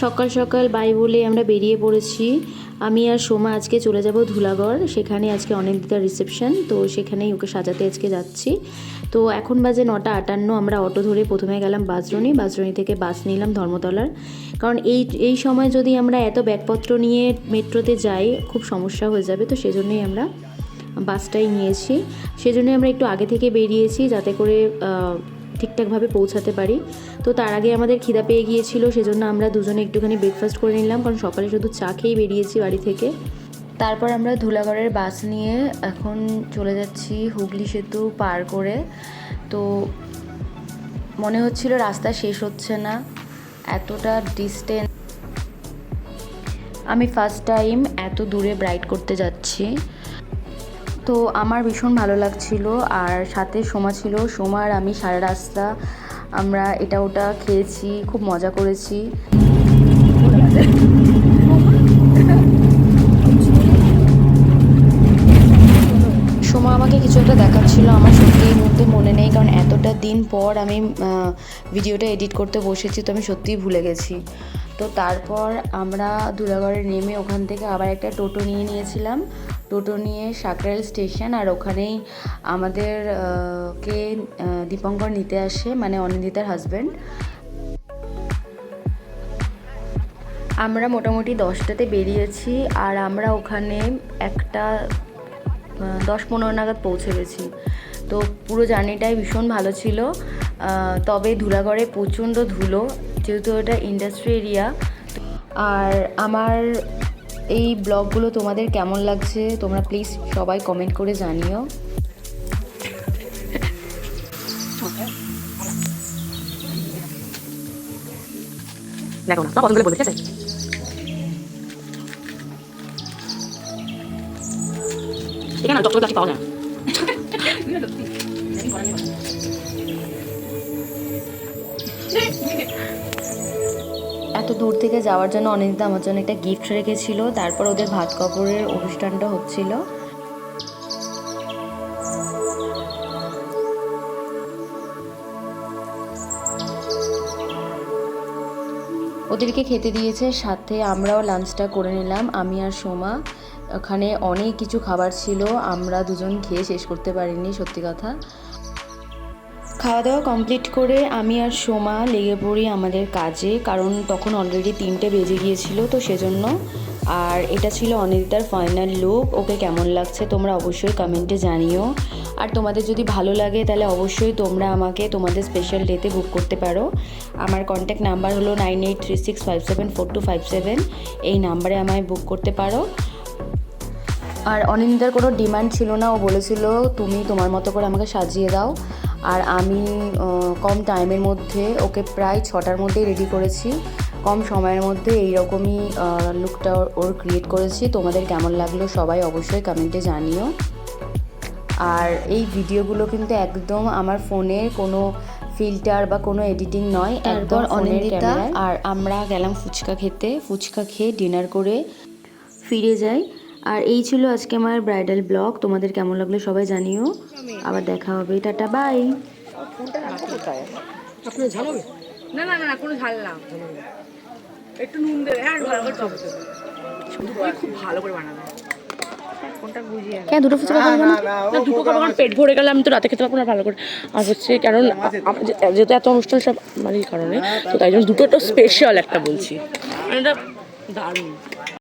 সকাল সকাল বাই বলে আমরা বেরিয়ে পড়েছি। আমি আর সোমা আজকে চলে যাব ধুলাগড়, সেখানে আজকে অনিন্দিতার রিসেপশন, তো সেখানেই ওকে সাজাতে আজকে যাচ্ছি। তো এখন বাজে 9:58। আমরা অটো ধরে প্রথমে গেলাম বাসরণী থেকে বাস নিলাম ধর্মতলার, কারণ এই সময় যদি আমরা এত ব্যাগপত্র নিয়ে মেট্রোতে যাই খুব সমস্যা হয়ে যাবে, তো সেজন্যই আমরা বাসটাই নিয়েছি। সেজন্যই আমরা একটু আগে থেকে বেরিয়েছি যাতে করে ঠিকঠাকভাবে পৌঁছাতে পারি। তো তার আগে আমাদের খিদা পেয়ে গিয়েছিল, সেজন্য আমরা দুজনে একটুখানি ব্রেকফাস্ট করে নিলাম, কারণ সকালে শুধু চা খেয়েই বেরিয়েছি বাড়ি থেকে। তারপর আমরা ধুলাগড়ের বাস নিয়ে এখন চলে যাচ্ছি হুগলি সেতু পার করে। তো মনে হচ্ছিল রাস্তা শেষ হচ্ছে না, এতটা ডিস্টেন্স। আমি ফার্স্ট টাইম এত দূরে রাইড করতে যাচ্ছি, তো আমার ভীষণ ভালো লাগছিল। আর সাথে সোমা ছিল, সোমা আর আমি সারা রাস্তা আমরা এটা ওটা খেয়েছি, খুব মজা করেছি। সোমা আমাকে কিছু একটা দেখাচ্ছিল, আমার সত্যি এই মুহূর্তে মনে নেই, কারণ এতটা দিন পর আমি ভিডিওটা এডিট করতে বসেছি, তো আমি সত্যিই ভুলে গেছি। তো তারপর আমরা ধুলাগড়ে নেমে ওখান থেকে আবার একটা টোটো নিয়েছিলাম। টোটো নিয়ে সাকরাইল স্টেশন, আর ওখানেই আমাদের কে দীপঙ্কর নিতে আসে, মানে অনিন্দিতার হাজব্যান্ড। আমরা মোটামুটি 10টাতে বেরিয়েছি, আর আমরা ওখানে একটা 10-15 নাগাদ পৌঁছে গেছি। তো পুরো জার্নিটাই ভীষণ ভালো ছিল। তবে ধুলাগড়ে প্রচণ্ড ধুলো, যেহেতু ওটা ইন্ডাস্ট্রি এরিয়া। আর আমার এই ব্লগগুলো তোমাদের কেমন লাগছে তোমরা প্লিজ সবাই কমেন্ট করে জানিও। দেখো না, পছন্দ বলে, ঠিক আছে? এখানে ডক্টর কাছে পাওয়া যায়। এত দূর থেকে যাওয়ার জন্য অনিন্দিতা আমার জন্য একটা গিফট রেখেছিল। তারপর ওদের ভাত কাপড়ের অনুষ্ঠানটা হচ্ছিল। ওদেরকে খেতে দিয়েছে, সাথে আমরাও লাঞ্চটা করে নিলাম আমি আর সোমা। ওখানে অনেক কিছু খাবার ছিল, আমরা দুজন খেয়ে শেষ করতে পারিনি, সত্যি কথা। খাওয়া দাওয়া কমপ্লিট করে আমি আর সোমা লেগে পড়ি আমাদের কাজে, কারণ তখন অলরেডি 3টে বেজে গিয়েছিল, তো সেজন্য। আর এটা ছিল অনিন্দিতার ফাইনাল লুক। ওকে কেমন লাগছে তোমরা অবশ্যই কমেন্টে জানিও। আর তোমাদের যদি ভালো লাগে তাহলে অবশ্যই তোমরা আমাকে তোমাদের স্পেশাল ডেতে বুক করতে পারো। আমার কন্ট্যাক্ট নাম্বার হলো 9836574257। এই নাম্বারে আমায় বুক করতে পারো। আর অনিন্দিতার কোনো ডিমান্ড ছিল না, ও বলেছিল তুমি তোমার মতো করে আমাকে সাজিয়ে দাও। আর আমি কম টাইমের মধ্যে ওকে প্রায় 6টার মধ্যেই রেডি করেছি, কম সময়ের মধ্যে এইরকমই লুকটা ওর ক্রিয়েট করেছি। তোমাদের কেমন লাগলো সবাই অবশ্যই কমেন্টে জানিও। আর এই ভিডিওগুলো কিন্তু একদম আমার ফোনের কোনো ফিল্টার বা কোনো এডিটিং নয়, একদম অনিন্দিতা আর আমরা গেলাম ফুচকা খেতে। ফুচকা খেয়ে ডিনার করে ফিরে যাই। আর এই ছিল আজকে আমার ব্রাইডাল ব্লগ। তোমাদের কেমন লাগলো সবাই জানিও। আবার দেখা হবে, টাটা বাই। না না না কোনো ঝাল না, একটু নুন দেবে। হ্যাঁ ভালো করে টক দেবে, খুব ভালো করে বানাবে। কোনটা বুঝিয়ে কেন দুটো ফুচকা খাবো না? দুটো খাবো কারণ পেট ভরে গেলে আমি তো রাতে খেতে পারবো না ভালো করে। আর হচ্ছে কারণ যেহেতু এত অনুষ্ঠান সব আমার এই কারণে, তো তাই জন্য দুটো একটা স্পেশাল একটা বলছি, এটা দারুণ।